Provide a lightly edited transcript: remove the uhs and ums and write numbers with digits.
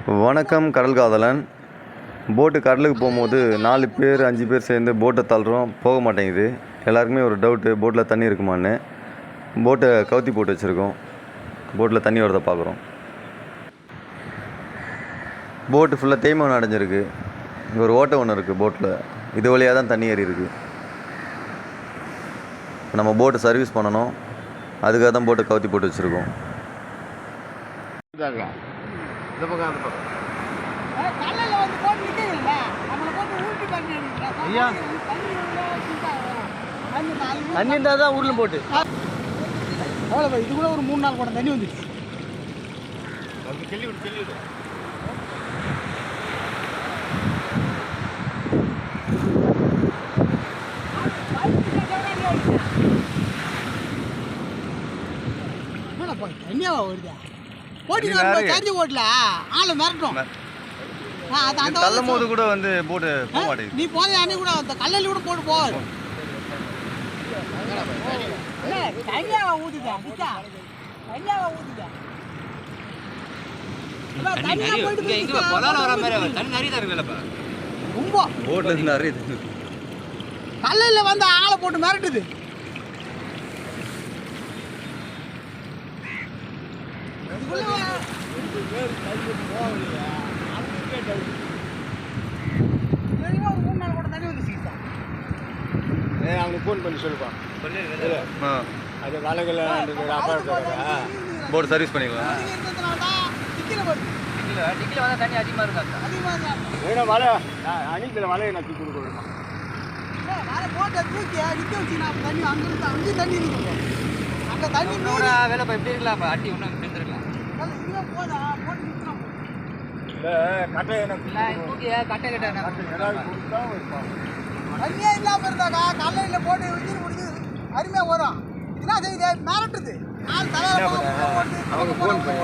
வணக்கம் கடல் காதலன். போட்டு கடலுக்கு போகும்போது 4 பேர் 5 பேர் சேர்ந்து போட்டை தள்ளுறோம், போக மாட்டேங்குது. எல்லாருக்குமே ஒரு டவுட்டு, போட்டில் தண்ணி இருக்குமான்னு. போட்டை கவுத்தி போட்டு வச்சுருக்கோம், போட்டில் தண்ணி வரதை பார்க்குறோம். போட்டு ஃபுல்லாக தேய்மானம் அடைஞ்சிருக்கு. இங்கே ஒரு ஓட்டை ஒன்று இருக்குது போட்டில், இது வழியாக தான் தண்ணி ஏறி இருக்குது. நம்ம போட்டு சர்வீஸ் பண்ணணும், அதுக்காக தான் போட்டை கவுத்தி போட்டு வச்சுருக்கோம். தண்ணி இருந்தால் தான் ஊரில் போட்டு அவ்வளோ இது கூட ஒரு 3-4 குடம் தண்ணி வந்துடுச்சு. தண்ணியாவா வருதா? போட்டி கஞ்சி போட்டல ஆளை மிரட்டும். தள்ளும் போது கூட வந்து போட்டு போக மாட்டேங்குது. நீ போத அன்னைக்கு கூட அந்த கல்லில் கூட போட்டு போவாது. தண்ணியாவா ஊத்துதா? தண்ணியாவா ஊத்துதா? ரொம்ப போட்ல இருந்து நிறைய கல்லில் வந்து ஆளை போட்டு மிரட்டுது. அவனுக்கு ஃபோன் பண்ணி சொல்லுப்பான். அது வலைகள் போட்டு சர்வீஸ் பண்ணிக்கலாம். டிக்கில் வந்தால் தண்ணி அதிகமாக இருக்காது. வேணும் வலை அணிக்கில் வலையை நக்கி கொடுக்கணுமா? போட்டை தூக்கி நிற்க வச்சு நான் தண்ணி அங்கிருந்து அங்கேயும் தண்ணி இருக்கு. அங்கே தண்ணி வேலை இப்போ எப்படி இருக்கலாம்? அட்டி ஒன்றும் இருந்திருக்கலாம். இதுவே போதா போட்டு நிற்கணும். கட்டை கட்டை தண்ணியே இல்லாமல் இருந்தாக்கா கல்லையில் போட்டு விஜய் முடிஞ்சு அருமையாக வரும். என்ன செய்யுது? மிரட்டுது. ஆள் தலையில் அவங்க ஃபோன் பண்ணி